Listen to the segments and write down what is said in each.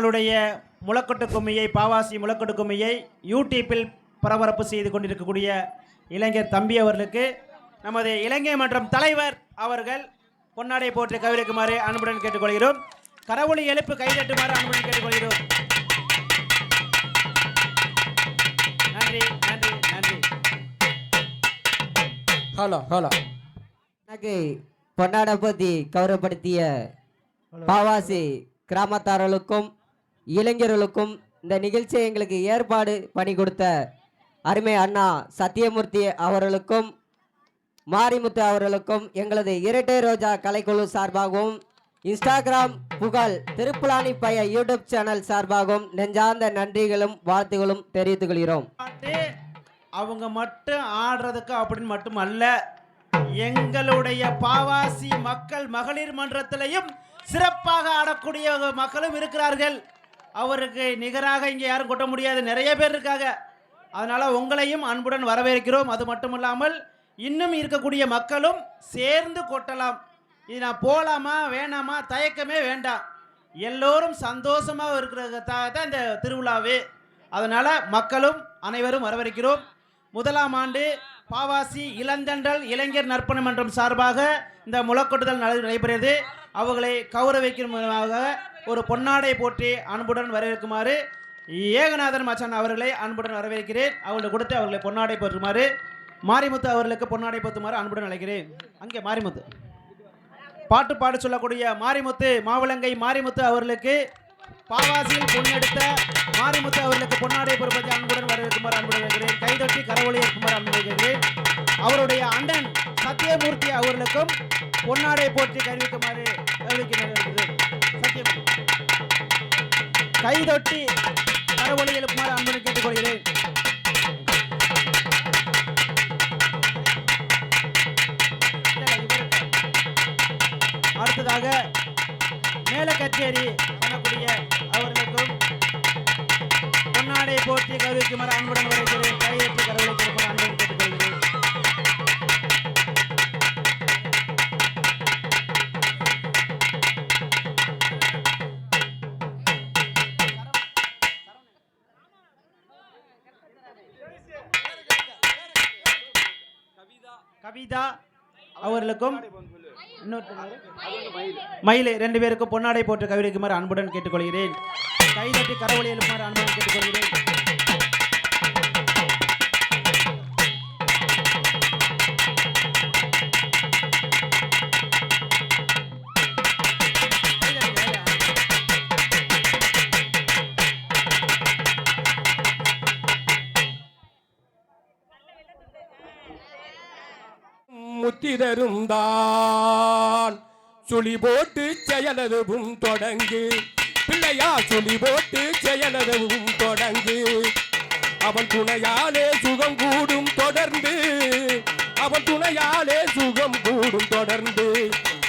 எங்களுடைய முளக்கொட்டு கும்மியை பாவாசி முளக்கொட்டு கும்மியை யூடியூப்பில் பரபரப்பு செய்து கொண்டிருக்கக்கூடிய இளைஞர் தம்பி அவர்களுக்கு நமது இளைஞர் மன்றம் தலைவர் அவர்கள் பொன்னாடை போட்டு கவிதைக்குமாறு அன்புடன் கேட்டுக்கொள்கிறோம். கரவொலி எழுப்பு கைதட்டுமாறு அன்புடன் கேட்டுக்கொள்கிறோம். நன்றி நன்றி நன்றி. Hello hello. எனக்கு பொன்னாடை பற்றி கௌரவப்படுத்திய பாவாசி கிராமத்தார்களுக்கும் இளைஞர்களுக்கும் இந்த நிகழ்ச்சியை எங்களுக்கு ஏற்பாடு பண்ணி கொடுத்த அருமை அண்ணா சத்தியமூர்த்தி அவர்களுக்கும் மாரிமுத்து அவர்களுக்கும் எங்களது இரட்டை ரோஜா கலைக்குழு சார்பாகவும் இன்ஸ்டாகிராம் புகழ் திருப்புலானி பைய யூடியூப் சேனல் சார்பாகவும் நெஞ்சார்ந்த நன்றிகளும் வாழ்த்துகளும் தெரிவித்துக் கொள்கிறோம். அவங்க மட்டும் ஆடுறதுக்கு அப்படின்னு மட்டும் அல்ல, எங்களுடைய பாவாசி மக்கள் மகளிர் மன்றத்திலையும் சிறப்பாக ஆடக்கூடிய மக்களும் இருக்கிறார்கள். அவருக்கு நிகராக இங்கே யாரும் கொட்ட முடியாது, நிறைய பேர் இருக்காங்க. அதனால உங்களையும் அன்புடன் வரவேற்கிறோம். அது மட்டுமில்லாமல் இன்னும் இருக்கக்கூடிய மக்களும் சேர்ந்து கொட்டலாம். இது நான் போகலாமா வேணாமா தயக்கமே வேண்டாம், எல்லோரும் சந்தோஷமாக இருக்கிறதுக்காக தான் இந்த திருவிழாவே. அதனால் மக்களும் அனைவரும் வரவேற்கிறோம். முதலாம் ஆண்டு பாவாசி இளந்தண்டல் இளைஞர் நற்பணி மன்றம் சார்பாக இந்த முளக்கொட்டுதல் நடைபெறுகிறது. அவர்களை கௌரவிக்கும் விதமாக ஒரு பொன்னாடை போற்றி அன்புடன் வரவேற்குமாறு ஏகநாதன் மச்சான் அவர்களை அன்புடன் வரவேற்கிறேன். அவர்களை கொடுத்து அவர்களை பொன்னாடை போற்றுமாறு மாரிமுத்து அவர்களுக்கு பொன்னாடை போற்றுமாறு அன்புடன் அழைக்கிறேன். அங்கே மாரிமுத்து பாட்டு பாட சொல்லக்கூடிய மாரிமுத்து மாவிளங்கை மாரிமுத்து அவர்களுக்கு பாவாசியில் பொன்னெடுத்த மாரிமுத்து அவர்களுக்கு பொன்னாடை பொறுப்பதை அன்புடன் வரவேற்குமாறு அன்புடன் வைக்கிறேன். கைதொட்டி கரவொலி இருக்குமாறு அன்புடன் வைக்கிறேன். அவருடைய அண்ணன் சத்தியமூர்த்தி அவர்களுக்கும் பொன்னாடை போற்றி கருவிக்குமாறு கைதொட்டி கரவொலி எழுப்புமாறு அன்புடன் கேட்டுக்கொள்கிறேன். அடுத்ததாக மேல கச்சேரி பண்ணக்கூடிய அவர்களுக்கும் பொன்னாடை போற்றி கருவிக்குமாறு அன்புடன் வரவேற்கிறேன். கைதொட்டி கரவொலி எழுப்புமாறு அன்புடன் கேட்டுக்கொள்கிறேன். கவிதா அவர்களுக்கும் மயிலை ரெண்டு பேருக்கும் பொன்னாடை போட்டு கவிதைக்குமாறு அன்புடன் கேட்டுக்கொள்கிறேன். கைதட்டி கரவொலி எழுப்புமாறு அன்புடன் கேட்டுக்கொள்கிறேன். முத்திதரும் தான் சுழி போட்டு செயலதுவும் தொடங்கு பிள்ளையா, சுழி போட்டு செயலதுவும் தொடங்கு. அவன் துணையாலே சுகம் கூடும் தொடர்ந்து, அவன் துணையாலே சுகம் கூடும் தொடர்ந்து.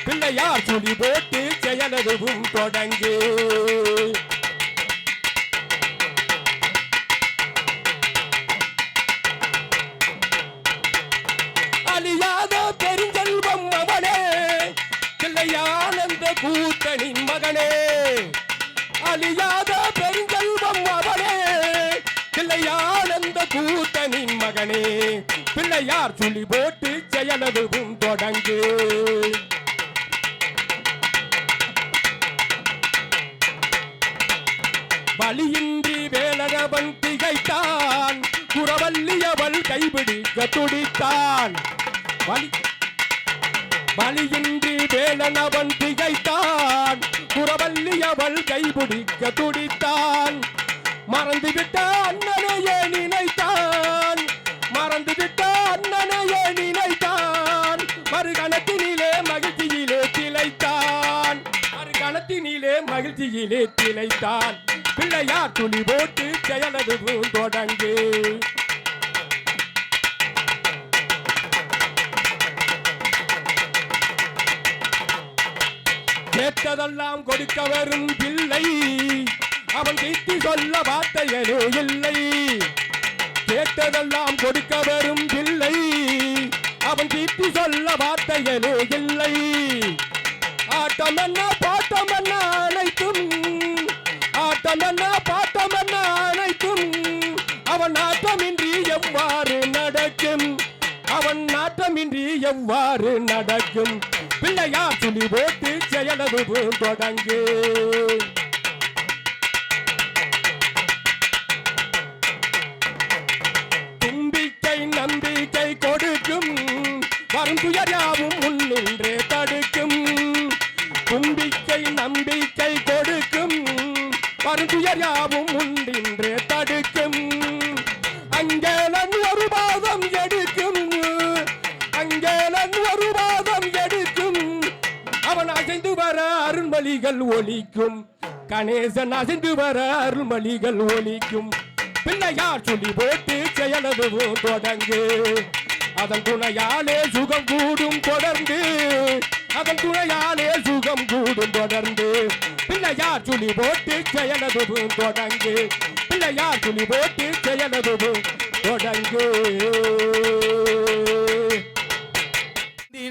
பிள்ளையா, சுழி போட்டு செயலதுவும் தொடங்கு. அழியாத பெருஞ்செல்வம் அவனே, தில்லையானந்த கூத்தனின் மகனே. அழியாத பெருஞ்செல்வம் அவனே, தில்லையானந்த கூத்தனின் மகனே. பிள்ளையார் சுழி போட்டு செயலதுவும் தொடங்கு. பலியின்றி வேலரவன் திகைத்தான், குறவல்லியவள் கைபிடிக்க துடித்தான். பலியின்றி வேலனவன் திகைத்தான், குறவல்லியவள் கைபிடிக்க துடித்தான். மறந்துவிட்ட அண்ணனையே நினைத்தான், மறந்துவிட்ட அண்ணனையே நினைத்தான். மறுகணத்தினிலே மகிழ்ச்சியிலே திளைத்தான், மறுகணத்தினிலே மகிழ்ச்சியிலே திளைத்தான். பிள்ளையார் துணி போட்டு செயலதுவும் தொடங்கு. கேட்டதெல்லாம் கொடுக்க வரும் பிள்ளை, அவன் தீர்த்தி சொல்ல வார்த்தையே இல்லை. கேட்டதெல்லாம் கொடுக்க வரும் பிள்ளை, அவன் தீர்த்தி சொல்ல வார்த்தையே இல்லை. ஆட்டம் என்ன பாட்டம் என்ன அனைத்தும், ஆட்ட ஆட்டம் என்ன பாட்டம் என்ன அனைத்தும் அவன் நாட்டமின்றி எவ்வாறு நடக்கும் அவன் நாட்டமின்றி எவ்வாறு நடக்கும் பிள்ளையார் சொல்லி போட்டு செயலது தொடங்கு தும்பிக்கை நம்பிக்கை கொடுக்கும் வரும் துயராவும் முன்னின்றே தடுக்கும் தும்பிக்கை நம்பிக்கை கொடுக்கும் வரும் துயராவும் முன்னின்றே தடுக்கும் அங்கேலன் ஒரு பாதம் எடுக்கும் அங்கேலன் ஒரு பாதம் எடுக்கும் அவன் அசைந்து வர அருள்மொழிகள் ஒலிக்கும் கணேசன் அசைந்து வர அருள்மொழிகள் ஒலிக்கும் பிள்ளையார் சொல்லி போட்டு செயலது தொடங்கு அதன் துணையாலே சுகம் கூடும் தொடர்ந்து அதன் துணையாலே சுகம் கூடும் தொடர்ந்து பிள்ளையார் சொல்லி போட்டு செயலது தொடங்கு பிள்ளையார் சொல்லி போட்டு செயலது தொடங்கு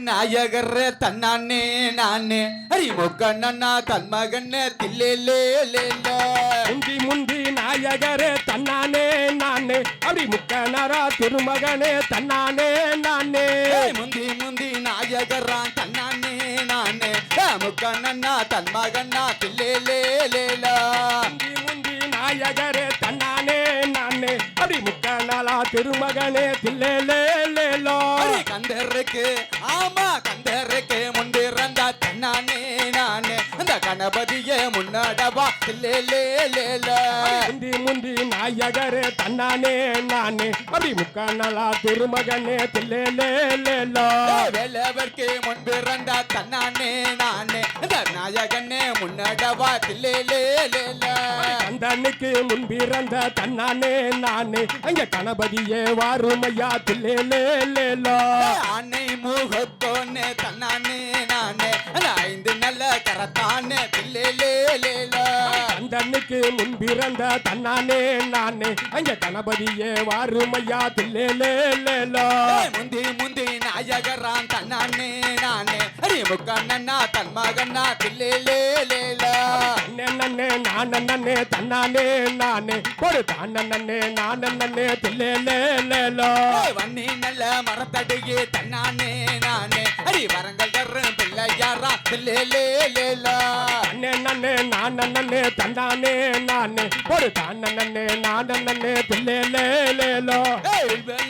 நாயகர் தன்னானே நானே ஹரிமுகண்ணா தன்மகன் தில்லே முந்தி முந்தி நாயகரே தன்னானே நானே அப்படி முக்கனரா திருமகனே தன்னானே நானே முந்தி முந்தி நாயகரா தன்னானே நானே முகண்ணா தன்மகன்னா தில்லே முந்தி முந்தி நாயகரே தன்னானே நானே அப்படி முக்கனலா திருமகனே தில்லே கந்தருக்கு ஆமா கந்தருக்கு முன்பிறந்த தன்னானே நானே அந்த கணபதியே முன்னடவா தில்லே முந்தி முந்தி நாயகரே தன்னானே நானே அப்படி முக்கனலா திருமகனே தில்லே வேலவர்க்கு முன்பிறந்த தன்னானே நானே அந்த நாயகனே முன்னடவா தில்லே கந்தனுக்கு முன்பிறந்த தன்னானே நானே அங்க கணபதியே வாருமையா தில்லே அன்னை முகத்தோனே தன்னானே நானே அந்த 5 நல்ல கரத்தானே தில்லே கந்தனுக்கு முன்பிறந்த தன்னானே நானே அங்க கணபதியே வாருமையா தில்லே முந்தி முந்தி நாயகரான் தன்னானே நானே ஹரிமுகண்ணா தன்மகன்னா தில்லே நன்னே நானே தன்னானே நானே ஒரு தானே நானே தில்லே வன்னி நல்ல மரத்தடியே தன்னானே நானே ஹரி வரங்கள் தரும் பிள்ளையாரா தில்லே நன்னே நானே தன்னானே நானே ஒரு தானே நானே தில்லே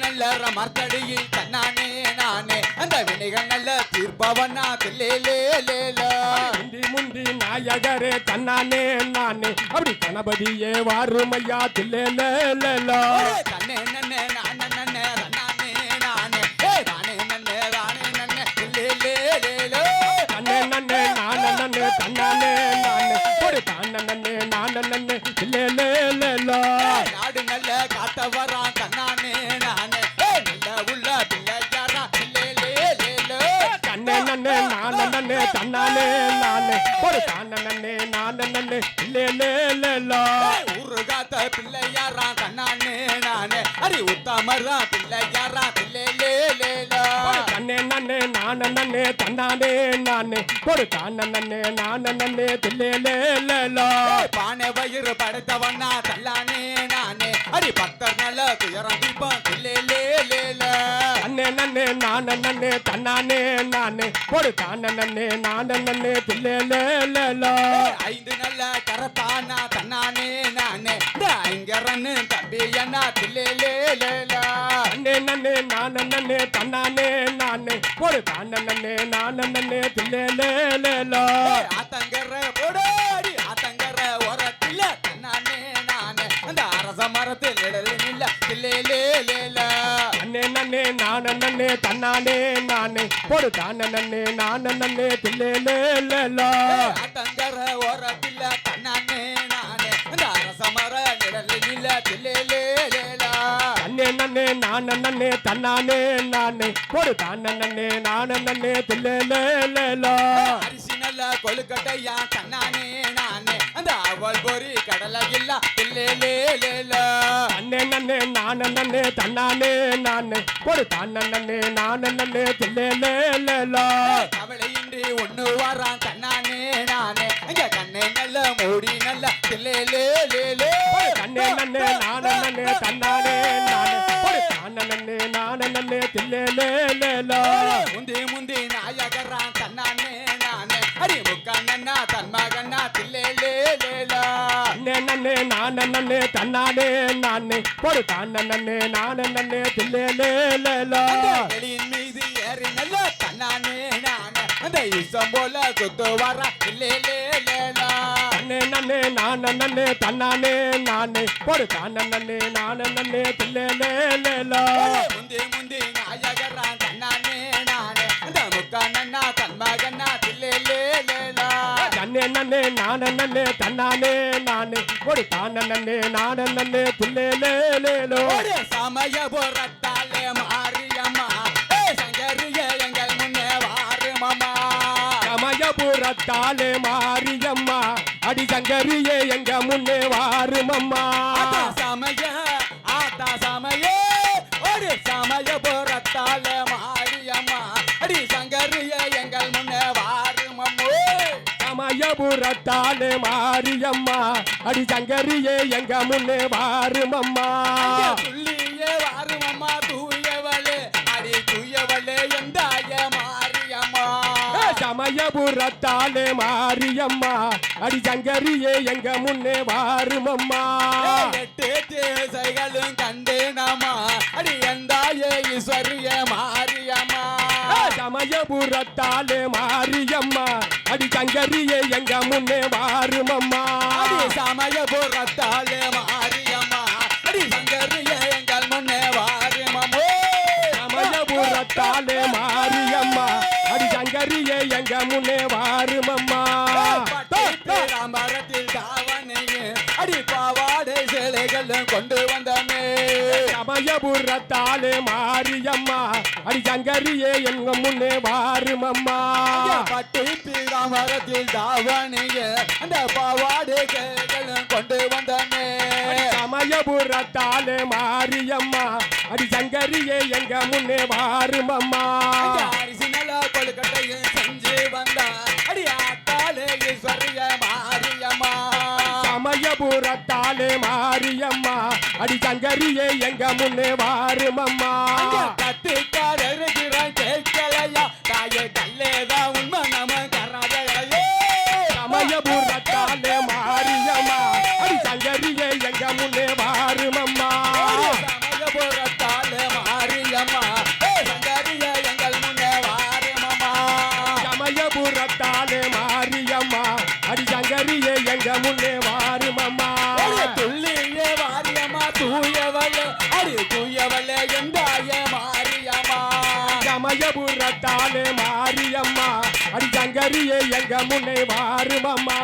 நல்ல மரத்தடியில் தன்னானே நானே அந்த வினைகள் நல்ல தீர்ப்பவனா தில்லே முந்தி முந்தி நாயகரே தன்னானே நானே அப்படி கணபதியே வாருமையா தில்லே தன்னே நன்னே நானே நன்னே நானே நானே தானே நன்னே தில்லே தன்னே நானே தன்னானே நானே ஒரு தானே நானே தில்லே நாடு நல்ல காத்தவரா தன்னானே நானே நல்ல உள்ள பிள்ளையாரா தில்லே தன்னே நானே தன்னானே நானே ஒரு தானே நானே தில்லே ஊரு காத்த பிள்ளையாரா தன்னானே நானே ஹரி உத்தமரா பிள்ளையாரா தில்லே தன்னே நானே தன்னானே நானே ஒரு தானே நானே தில்லே பானை வயிறு படைத்தவனா தல்லானே நானே ஹரி பக்தர் நல்ல துயரம் தீபம் தில்லே தன்னே நானே தன்னானே நானே ஒரு தானே நானே தில்லே 5 நல்ல கரத்தானா தன்னானே நானே ஐங்கரன்னு தம்பியனா தில்லே நன்னே நானே தன்னானே நானே ஒரு தானே நானே தில்லே ஆத்தங்கர போடாடி ஆத்தங்கர ஓரத்தில தன்னானே நானே அந்த அரச மரத்தில் நிழலில் தில்லே நன்னே நானே தன்னானே நானே ஒரு தானே நானே தில்லே ஆத்தங்கர ஓரத்தில தன்னானே நானே அந்த அரச மர நிழலில் தில்லே நன்னே நானே தன்னானே நானே ஒரு தானே நானே தில்லே அரிசி நல்ல கொழுக்கட்டையா தன்னானே நானே அந்த அவள் பொறி கடலை இல்ல தில்லே நன்னே தன்னானே நானே ஒரு தானே நானே தில்லே கவலையின்றி ஒண்ணு வரான் தன்னானே நானே அங்க கண்ணே நல்ல மூடி நல்ல தில்லே லே லே லே தன்னே நன்னே நானே நன்னே தன்னானே நானே நன்னே நானே நன்னே தில்லே லே லே லா முந்தி முந்தி நாயகரான் தன்னானே நானே அடி முக்கண்ணா தன் மகனா தில்லே லே லே லா நன்னே நானே நன்னே தன்னானே நானே போடு தானே நன்னே நானே நன்னே தில்லே லே லே லா எலியின் மீது ஏறி நல்ல தன்னானே நானே அந்த இசம் போல சுத்து வர தில்லே லே லே லா நன்னே நன்னே நானே நன்னே தன்னானே நானே போடு தானே நன்னே நானே நன்னே தில்லே லே லே லா முந்தி முந்தி நாயகரான் தன்னானே நானே அந்த முக்கண்ணா தன் மகனா தில்லே லே லே லா நன்னே நன்னே நானே நன்னே தன்னானே நானே போடு தானே நன்னே நானே நன்னே தில்லே லே லே லோ ஒரு சமய போரத்தாலே மாரியம்மா சங்கரிய எங்கள் முன்னே வாரு மாமா சமயபுரத்தாலே மாரியம்மா அடி சங்கரியே எங்க முன்னே வாருமம்மா ஆத்தா சமய ஒரு சமய போரத்தாலே மாரியம்மா அடி சங்கரிய எங்கள் முன்னே வாரு மம்மோ சமயபுரத்தாலே மாரியம்மா அடி சங்கரியே எங்க முன்னே வாருமம்மா துள்ளியே வாரு மம்மா தூயவளே அடி தூயவளே எந்தாய மாரியம்மா சமயபுரத்தாலே மாரியம்மா அடி சங்கரியே எங்க முன்னே வாருமம்மா எட்டு தேசைகளும் கண்டேனம்மா அடி எந்தாய ஈஸ்வரிய மாரியம்மா சமயபுரத்தாலே மாரியம்மா அடி சங்கரியே எங்க முன்னே வாருமம்மா சமயபுரத்தாலே மாரியம்மா அடி சங்கரிய எங்கள் முன்னே வாரியம்மா சமயபுரத்தாலே மாரியம்மா அடி சங்கரியே எங்க முன்னே வாருமம்மா ராமரத்தில் தாவணையே அடி பாவாடை சேலைகளும் கொண்டு வந்தமே சமயபுரத்தாலே மாரியம்மா அடி சங்கரியே எங்க முன்னே வாருமம்மா பட்டு பீராமரத்தில் தாவணையே அந்த பாவாடை சேலைகளும் கொண்டு வந்தமே சமயபுரத்தாலே மாரியம்மா அடி சங்கரியே எங்க முன்னே வாருமம்மா அரிசினல கொழுக்கட்டையும் செஞ்சு வந்தா அடி ஆத்தாலே ஈஸ்வரிய மாரியம்மா சமயபுரத்தாலே மாரியம்மா அடி சங்கரியே எங்க முன்னே வாருமம்மா கத்துக்காரருகிறான் கேட்கலையா தாயே கல்லேதா உண்மை நம்ம கராதையே சமயபுரத்தாலே மாரியம்மா அடி சங்கரியே எங்க முன்னே வாருமம்மா சமயபுரத்தாலே மாரியம்மா சங்கரிய எங்கள் முன்னே வாரியம்மா சமயபுரத்தாலே மாரியம்மா அடி சங்கரியே எங்க முன்னே வாருமம்மா துள்ளியே வாரியம்மா தூயவளே அடி தூயவளே எந்தாய மாரியம்மா சமயபுரத்தாலே மாரியம்மா அடி சங்கரியே எங்க முன்னே வாருமம்மா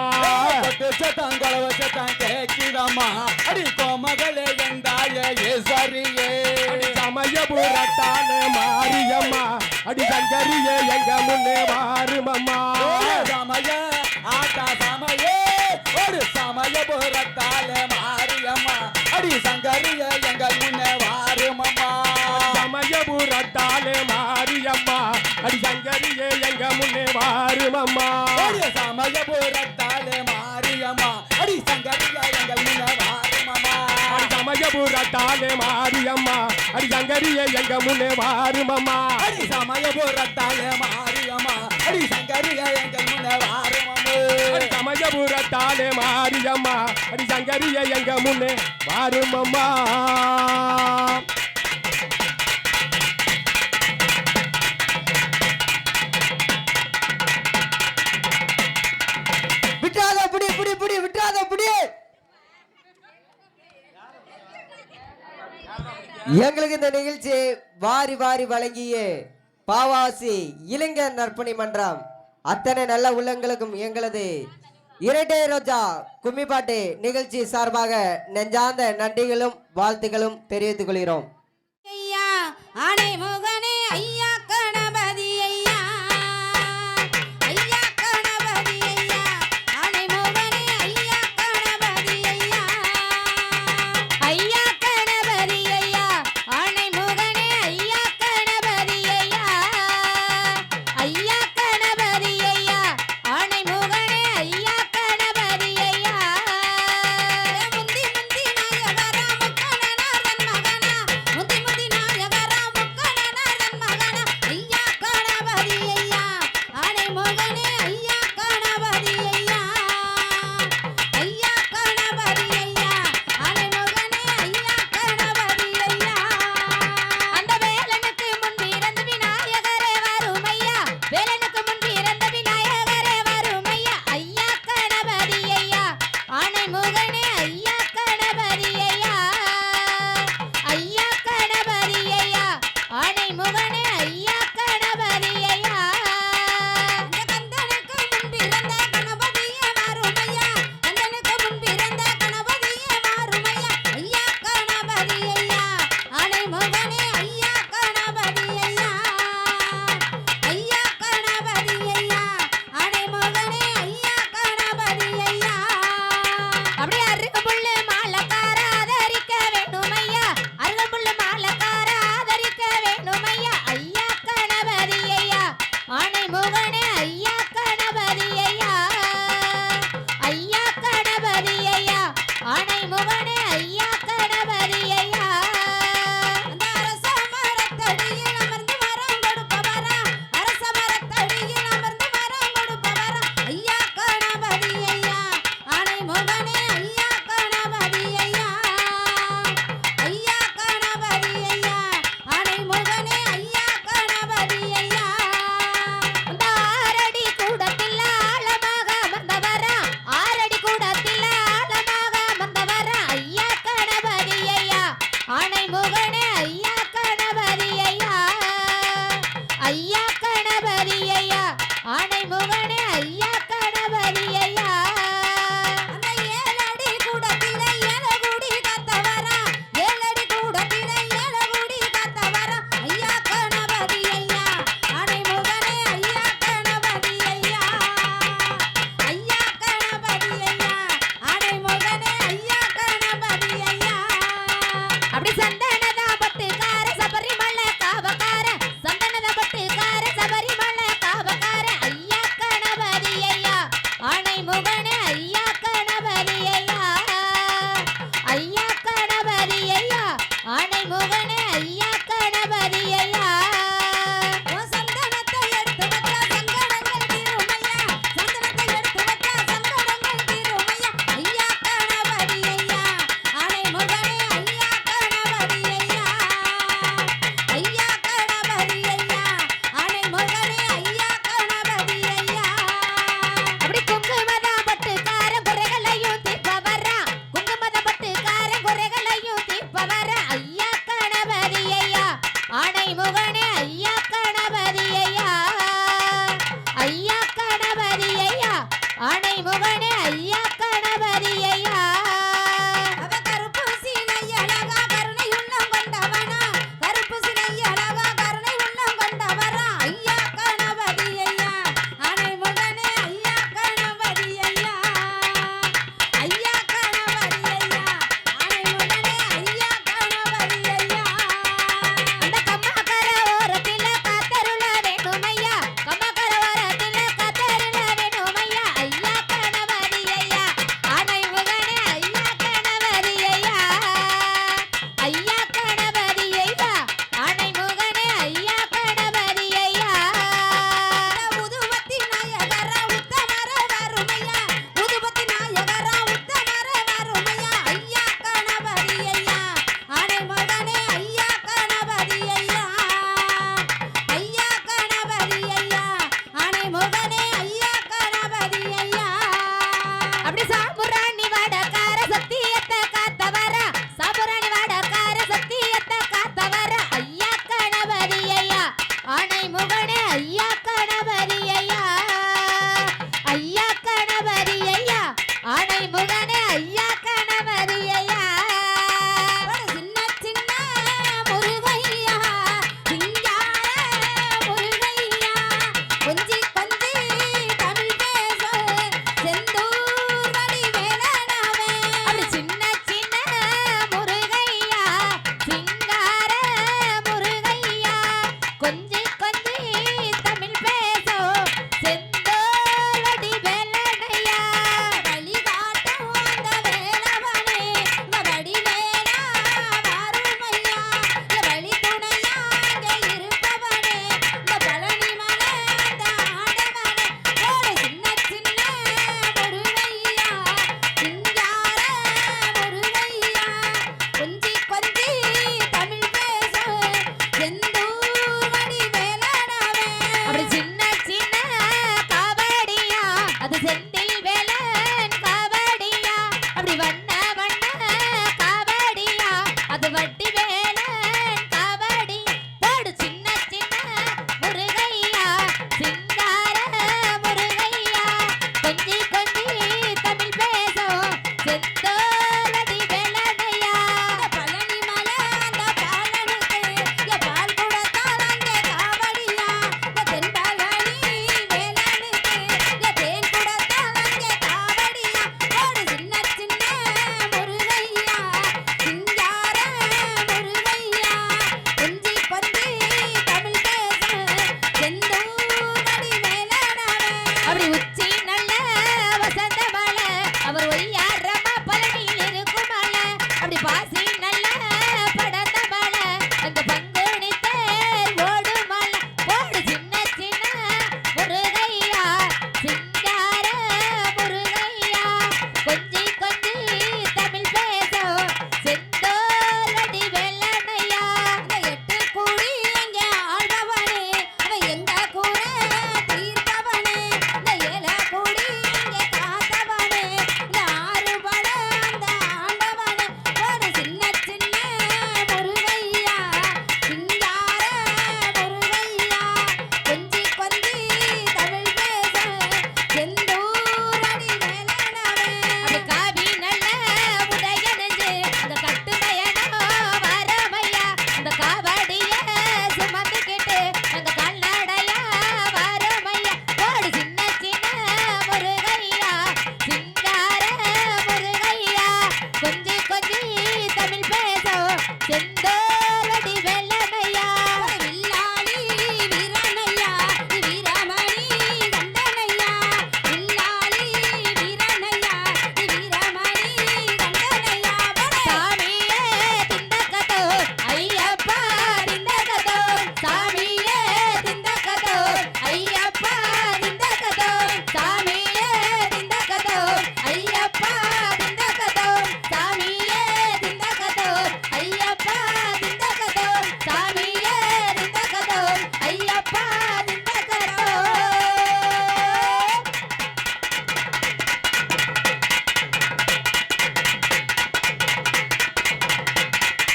சத்தம் கொலவ சத்தம் கேட்கிறம்மா அடி கோமகளே எந்தாய ஈஸ்வரியே சமயபுரத்தாலே மாரியம்மா அடி சங்கரியே எங்க முன்னே வாருமம்மா சமய ஆத்தா சமய ஒரு சமயபுரத்தாலே மாரியம்மா அடி சங்கரிய எங்கள் முன்னே வாருமம்மா சமயபுரத்தாலே மாரியம்மா அடி சங்கரியே எங்க முன்னே வாருமம்மா சமயபுரத்தாலே மாரியம்மா அடி சங்கரிய எங்கள் முன்னே வாருமம்மா சமயபுரத்தாலே மாரியம்மா அடி சங்கரியே எங்க முன்னே வாருமம்மா சமயபுரத்தாலே மாரியம்மா அடி சங்கரிய எங்கள் முன்னே வாருமம்மா சமயபுரத்தாலே மாரியம்மா அடி சங்கரியே எங்க முன்னே வாருமம்மா விட்டாத புடி புடி புடி விட்டாத புடி. எங்களுக்கு இந்த நிகழ்ச்சி வாரி வாரி வழங்கிய பாவாசி இளைஞர் நற்பணி மன்றம் அத்தனை நல்ல உள்ளங்களுக்கும் எங்களது இரட்டை ரோஜா கும்மிப்பாட்டு நிகழ்ச்சி சார்பாக நெஞ்சார்ந்த நன்றிகளும் வாழ்த்துக்களும் தெரிவித்துக் கொள்கிறோம். ஐயா ஆனை முகனே ஐயா கணபதி ஐயா ஐயா கணபதி ஐயா ஆனை முகனே ஐயா கணபதி ஐயா ஐயா கணபதி ஐயா ஆனை முகனே ஐயா கணபதி ஐயா ஐயா கணபதி ஐயா ஆனை முகனே ஐயா கணபதி ஆனை முகனே ஐயா கணபதி ஐயா அந்த அரச மரத்தடியில் அமர்ந்து வரம் கொடுப்பவரா அரச மரத்தடியில் அமர்ந்து வரம் கொடுப்பவரா ஐயா கணபதி ஐயா ஆனை முகனே ஐயா கணபதி ஐயா ஐயா கணபதி ஐயா ஆனை முகனே ஐயா கணபதி ஐயா அந்த ஆரடி கூடத்தில் ஆழமாக வந்தவரா ஆரடி கூடத்தில் ஆழமாக வந்தவரா ஐயா கணபதி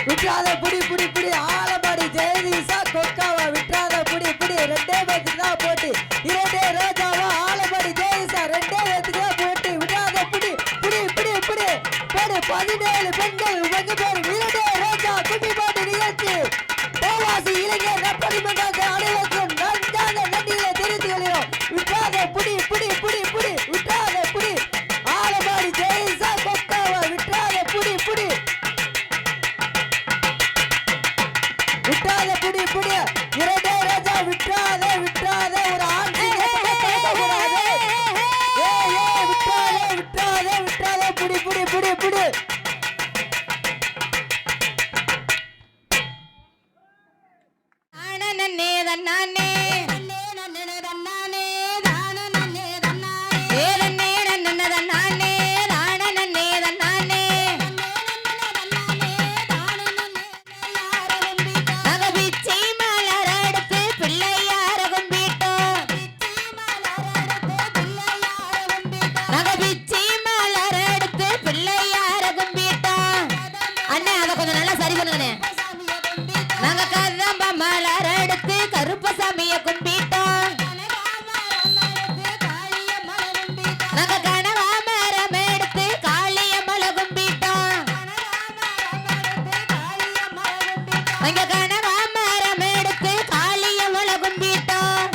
விட்டாத புடி புடி புடி ஆலமடி ஜெயதீசா கொக்காவா விட்டாத புடி புடி ரெண்டே பேத்துக்கு தான் போட்டி இரண்டே ரோஜாவா ஆலமடி ஜெயதீசா ரெண்டே பேத்துக்கு தான் போட்டி விட்டாத புடி புடி புடி புடி போடு 17 பெண்கள் உங்க பேர் இரண்டே ரோஜா கும்மி பாட்டு நிகழ்ச்சி பாவாசி இளைஞர் நற்பணி மன்றம் அனைவருக்கும் நன்றாக நன்றிகளை தெரிவித்துக் கொள்கிறோம் விட்டாத புடி புடி புடி புடி விட்டாத புடி ஆலமடி ஜெயதீசா கொக்காவா விட்டாத புடி புடி விட்டாத புடி புடி இரண்டே ராஜா விட்டாத விட்டாத ஒரு ஆண் விட்டாத விட்டாத விட்டாத புடி புடி புடி புடி தானனன்னே தன்னானே தன்னே நன்னே தன்னானே தானனன்னே தன்னானே ஏ தன்னே நன்னே தன்னானே தானனன்னே தன்னானே நகபிச்சை மலர் எடுத்து பிள்ளையார கும்பிட்டோம் நகபிச்சை மலர் எடுத்து பிள்ளையார கும்பிட்டோம் அண்ணே அத கொஞ்சம் நல்லா சரி பண்ணுங்கண்ணே நாங்க கதம்ப மலர் எடுத்து கருப்பசாமிய கும்பிட்டோம் நாங்க கனவா மரம் எடுத்து காளியம்மள கும்பிட்டோம் நாங்க கனவா மரம் எடுத்து காளியம்மள கும்பிட்டோம்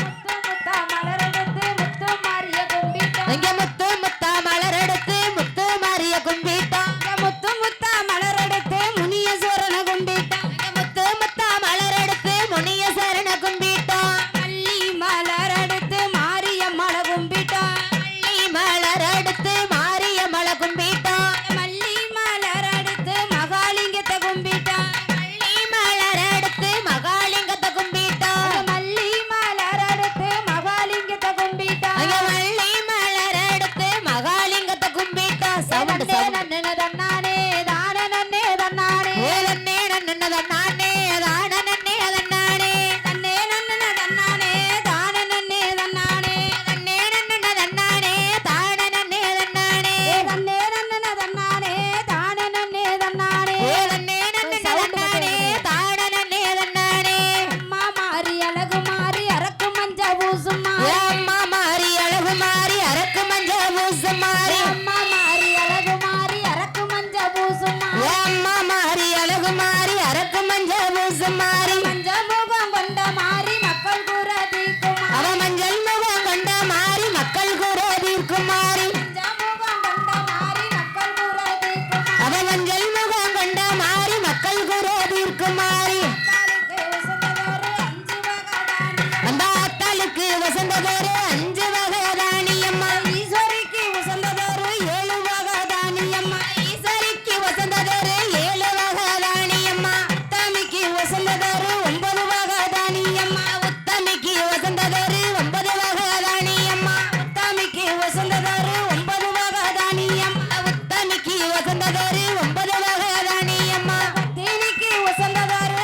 இங்க முத்து முத்தா மலர் எடுத்து முத்து மாரிய கும்பிட்டோம் முத்து முத்தா மலர் எடுத்து முனிய சோரன கும்பிட்டோம் முத்து முத்தா மலர் எடுத்து முனிய சரண கும்பிட்டோம் மல்லி மலர் எடுத்து மாரியம்மள கும்பிட்டோம் மல்லி மலர் எடுத்து மாரியம்மள கும்பிட்டோம் மல்லி மலர் எடுத்து மகாலிங்கத்தை கும்பிட்டோம் மல்லி மலர் எடுத்து மகாலிங்கத்தை கும்பிட்டோம் மல்லி மலர் எடுத்து மகாலிங்கத்தை கும்பிட்டோம் மல்லி மலர் எடுத்து மகாலிங்கத்தை கும்பிட்டோம் சவுண்ட் நன்னே தன்னானே தானனன்னே தன்னானே நன்னே நன்னே தன்னானே தானனன்னே தன்னானே தன்னே நன்னே தன்னானே தானனன்னே தன்னானே தன்னே நன்னே தன்னானே தானனன்னே தன்னானே தன்னே நன்னே தன்னானே தானனன்னே தன்னானே தன்னே நன்னே தன்னானே தானனன்னே தன்னானே அம்மா மாரி அழகு மாரி அரக்கு மஞ்ச பூசுமா அம்மா மாரி அழகு மாரி அரக்கு மஞ்ச பூசுமாரி அம்மா மாரி அழகு மாரி அரக்கு மஞ்ச பூசுமா அம்மா மாரி அழகு மாரி அரக்கு மஞ்ச பூசுமாரி மஞ்ச முகம் கொண்ட மாரி மக்கள் கூற தீர்க்குமா அவ மஞ்சள் முகம் கொண்ட மாரி மக்கள் கூற தீர்க்குமாரி மஞ்ச முகம் கொண்ட மாரி மக்கள் கூற தீர்க்குமா அவ மஞ்சள் முகம் கொண்ட மாரி மக்கள் கூற தீர்க்குமாரி அந்த ஆத்தாளுக்கு வசந்ததொரு 5 வகை தானியம்மா ஈஸ்வரிக்கு வசந்ததொரு 7 வகை தானியம்மா ஈஸ்வரிக்கு வசந்ததொரு 7 வகை தானியம்மா உத்தமிக்கு வசந்ததொரு 9 வகை தானியம்மா உத்தமிக்கு வசந்ததொரு 9 வகை தானியம்மா உத்தமிக்கு வசந்ததொரு 9 வகை தானியம்மா உத்தமிக்கு வசந்ததொரு 9 வகை தானியம்மா தீனிக்கு வசந்ததொரு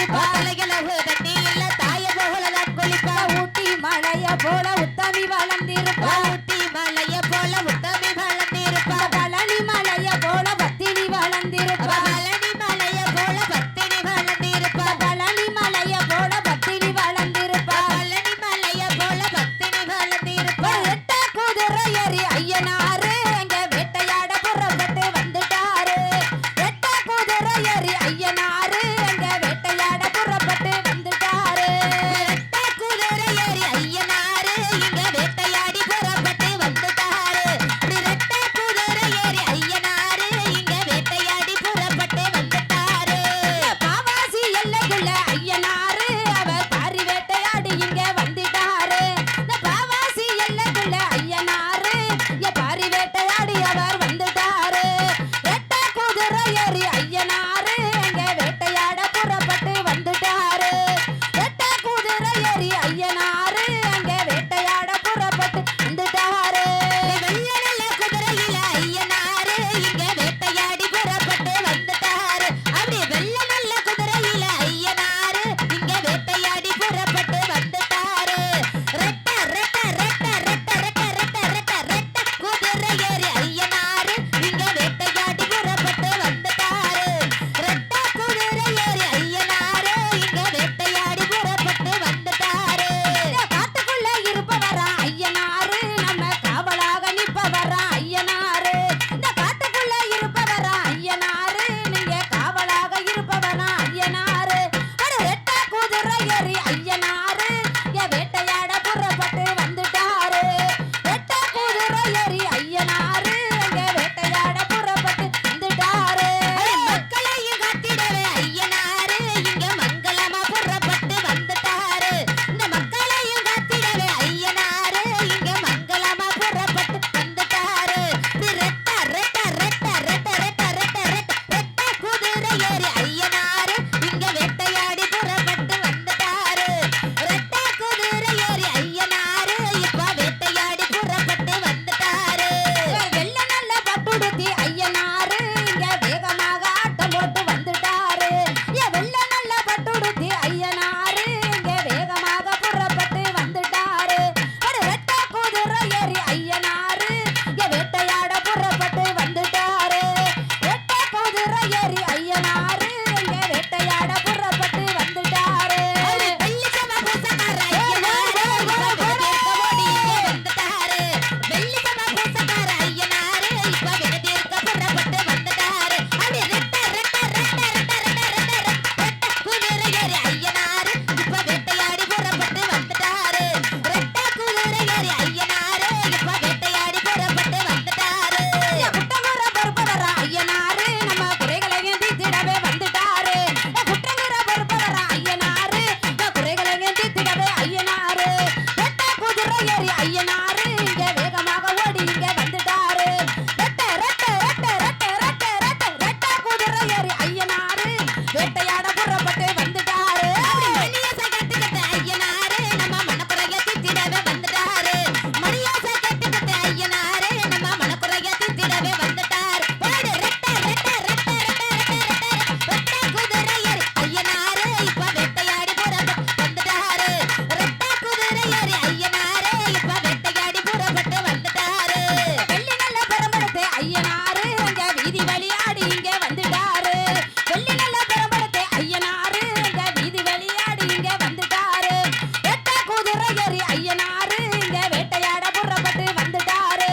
குளிப்பா தலைகளவு தண்ணி இல்ல தாய போலதான் குளிப்பா ஊட்டி மலைய போல உத்தமி வளர்ந்திருப்பா ஊட்டி மலைய போல உத்தமி வளர்ந்திருப்பா பழனி மலைய போல பத்தினி வளர்ந்திருப்பா பழனி மலைய போல பத்தினி வளர்ந்திருப்பா பழனி மலைய போல பத்தினி வளர்ந்திருப்பா பழனி மலைய போல பத்தினி வளர்ந்திருப்பா எட்ட குதிரை ஏறி ஐயனாரு எங்க வேட்டையாட புறப்பட்டு வந்துட்டாரு எட்ட குதிரை ஏறி ஐயனாரு எங்க வேட்டையாட புறப்பட்டு வந்துட்டாரு எட்ட குதிரை ஏறி ஐயனாரு இங்க வேட்டையாடி புறப்பட்டு வந்துட்டாரு ரெட்ட குதிரை ஏறி ஐயனாரு இங்க வேட்டையாடி புறப்பட்டு வந்துட்டாரு பாவாசி எல்லைக்குள்ள ஐயனாரு அவர் பாரி வேட்டையாடி இங்க வந்துட்டாரு பாவாசி எல்லைக்குள்ள ஐயனாரு இங்க பாரி வேட்டையாடி அவர் வந்துட்டாரு ரெட்ட குதிரை ஏறி ஐயனாரு இங்க வேட்டையாட புறப்பட்டு வந்துட்டாரு ரெட்ட குதிரை ஏறி ஐயனாரு இங்க வேட்டையாட புறப்பட்டு வந்துட்டாரு வெள்ள நல்ல குதிரையில ஐயனாரு இங்க வேட்டையாடி புறப்பட்டு வந்துட்டாரு அப்படி வெள்ள நல்ல குதிரையில ஐயனாரு இங்க வேட்டையாடி புறப்பட்டு வந்துட்டாரு ரெட்ட ரெட்ட ரெட்ட ரெட்ட ரெட்ட ரெட்ட ரெட்ட ரெட்ட குதிரை ஏறி ஐயனாரு இங்க வேட்டையாடி புறப்பட்டு வந்துட்டாரு ரெட்ட குதிரை ஏறி ஐயனாரு இங்க வேட்டையாடி புறப்பட்டு வந்துட்டாரு காட்டுக்குள்ள இருப்பவரா ஐயனாரு நம்ம காவலாக நிற்பவரா ஐயனாரு இந்த காட்டுக்குள்ள இருப்பவரா ஐயனாரு நீங்க காவலாக இருப்பவரா ஐயனாரு ஒரு ரெட்ட குதிரை ஏறி ஐயனாரு இங்க வேட்டையாட புறப்பட்டு வந்துட்டாரு ரெட்ட குதிரை ஏறி ஐயனாரு இங்க வேட்டையாட புறப்பட்டு வந்துட்டாரு மக்களையும் காத்திடவே ஐயனாரு இங்க மங்களமா புறப்பட்டு வந்துட்டாரு இந்த மக்களையும் காத்திடவே ஐயனாரு இங்க மங்களமா புறப்பட்டு வந்துட்டாரு ரெட்ட ரெட்ட ரெட்ட ரெட்ட ரெட்ட ரெட்ட ரெட்ட ரெட்ட குதிரை ஏறி ஐயனாரு இங்க வேட்டையாடி புறப்பட்டு வந்துட்டாரு ரெட்ட குதிரை ஏறி ஐயனாரு இப்ப வேட்டையாடி புறப்பட்டு வந்துட்டாரு வெள்ள நல்ல பட்டுடுத்தி ஐயனாரு இங்க வேகமாக ஆட்டம் போட்டு வந்துட்டாரு வெள்ள நல்ல பட்டுடுத்தி ஐயனாரு இங்க வேகமாக புறப்பட்டு வந்துட்டாரு ஒரு ரெட்ட குதிரை ஏறி ஐயனாரு இங்க வேட்டையாட புறப்பட்டு வந்துட்டாரு ரெட்ட குதிரை ஏறி ஐயனாரு இங்க வேட்டையாட புறப்பட்டு வந்துட்டாரு வெள்ளிச்சம பூசக்கார ஐயனாரு இப்ப வெடிதேர்க்க ஓடி இங்க வந்துட்டாரு வெள்ளிச்சம பூசக்கார ஐயனாரு இப்ப வெடிதேர்க்க புறப்பட்டு வந்துட்டாரு அப்படி ரெட்ட ரெட்ட ரெட்ட ரெட்ட ரெட்ட ரெட்ட ரெட்ட குதிரை ஏறி ஐயனாரு இப்ப வேட்டையாடி புறப்பட்டு வந்துட்டாரு ரெட்ட குதிரை ஏறி ஐயனாரு இப்ப வேட்டையாடி புறப்பட்டு வந்துட்டாரு குட்டங்குற பொறுப்பவரா ஐயனாரு நம்ம குறைகளையும் தீர்த்திடவே வந்துட்டாரு குட்டங்குற பொறுப்பவரா ஐயனாரு நம்ம குறைகளையும் தீர்த்திடவே ஐயனாரு ரெட்ட குதிரை ஏறி ஐயனாரு இங்க வேகமாக ஓடி இங்க வந்துட்டாரு ரெட்ட ரெட்ட ரெட்ட ரெட்ட ரெட்ட ரெட்ட ரெட்ட குதிரை ஏறி ஐயனாரு வேட்டையாட புறப்பட்டு வந்துட்டாரு மணியாசை கட்டுக்கிட்ட ஐயனாரு நம்ம மனக்குறைய தீர்த்திடவே வந்துட்டாரு மணியாசை கட்டுக்கிட்ட ஐயனாரு நம்ம மனக்குறைய தீர்த்திடவே வந்துட்டாரு பாடு ரெட்ட ரெட்ட ரெட்ட ரெட்ட ரெட்ட ரெட்ட குதிரை ஏறி ஐயனாரு இப்ப வேட்டையாடி புறப்பட்டு வந்துட்டாரு ரெட்ட குதிரை ஏறி ஐயனாரு இப்ப வேட்டையாடி புறப்பட்டு வந்துட்டாரு வெள்ளி நல்ல பெரும்படுத்து ஐயனாரு அங்க வீதி வழியாடி இங்க வந்துட்டாரு வெள்ளி நல்ல பெரும்படுத்து ஐயனாரு அங்க வீதி வழியாடி இங்க வந்துட்டாரு ரெட்ட குதிரை ஏறி ஐயனாரு இங்க வேட்டையாட புறப்பட்டு வந்துட்டாரு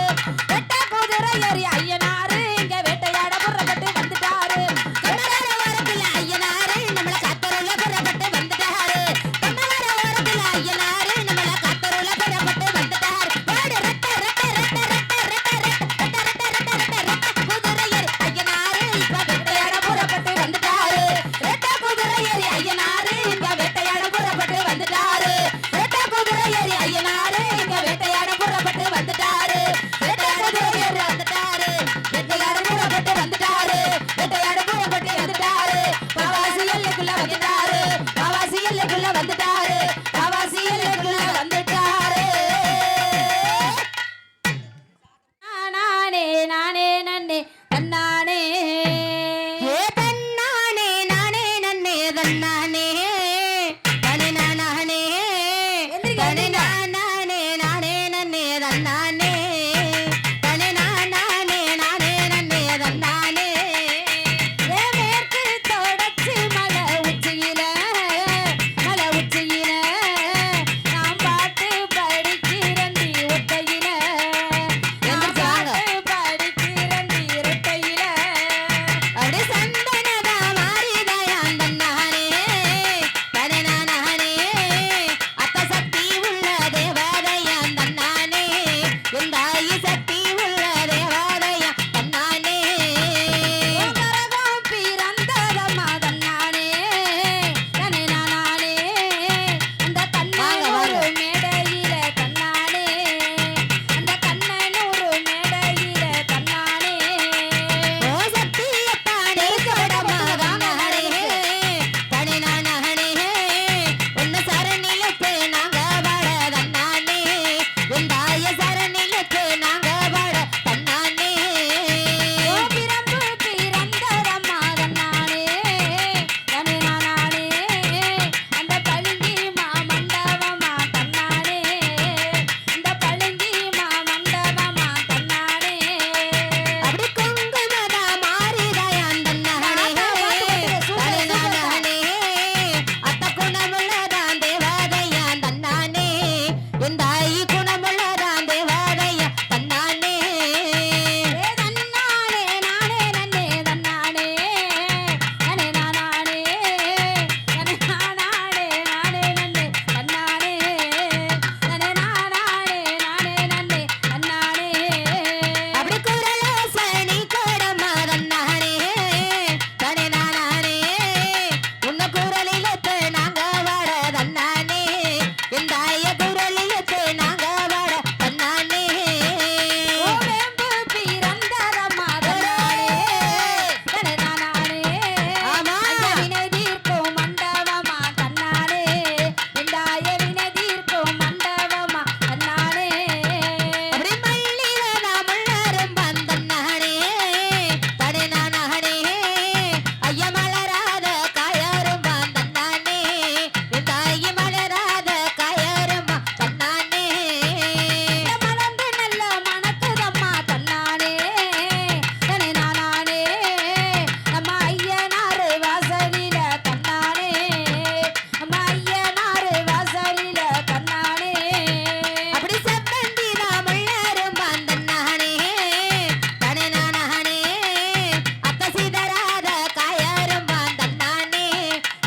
ரெட்ட குதிரை ஏறி ஐயனாரு இங்க வேட்டையாட புறப்பட்டு வந்துட்டாரு கண்ணவர ஓரத்துல ஐயனாரு நம்மள காத்தருள புறப்பட்டு வந்துட்டாரு கண்ணவர ஓரத்துல ஐயனாரு நம்மள காத்தருள புறப்பட்டு வந்துட்டாரு பாடு ரெட்ட ரெட்ட ரெட்ட ரெட்ட ரெட்ட ரெட்ட ரெட்ட ரெட்ட ரெட்ட ரெட்ட குதிரை ஏறி ஐயனாரு இப்ப வேட்டையாட புறப்பட்டு வந்துட்டாரு ரெட்ட குதிரை ஏறி ஐயனாரு இங்க வேட்டையாட புறப்பட்டு வந்துட்டாரு ரெட்ட குதிரை ஏறி ஐயனாரு இங்க வேட்டையாட புறப்பட்டு வந்துட்டாரு ரெட்ட குதிரை ஏறி வந்துட்டாரு வேட்டையாட புறப்பட்டு வந்துட்டாரு வேட்டையாட புறப்பட்டு வந்துட்டாரு பாவாசி எல்லைக்குள்ள வந்துட்டாரு பாவாசி எல்லைக்குள்ள வந்துட்டாரு பாவாசி எல்லைக்குள்ள வந்துட்டாரு நானே நானே நன்னே தன்னானே ஏ தன்னானே நானே நன்னே தன்னானே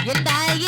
என் தாயே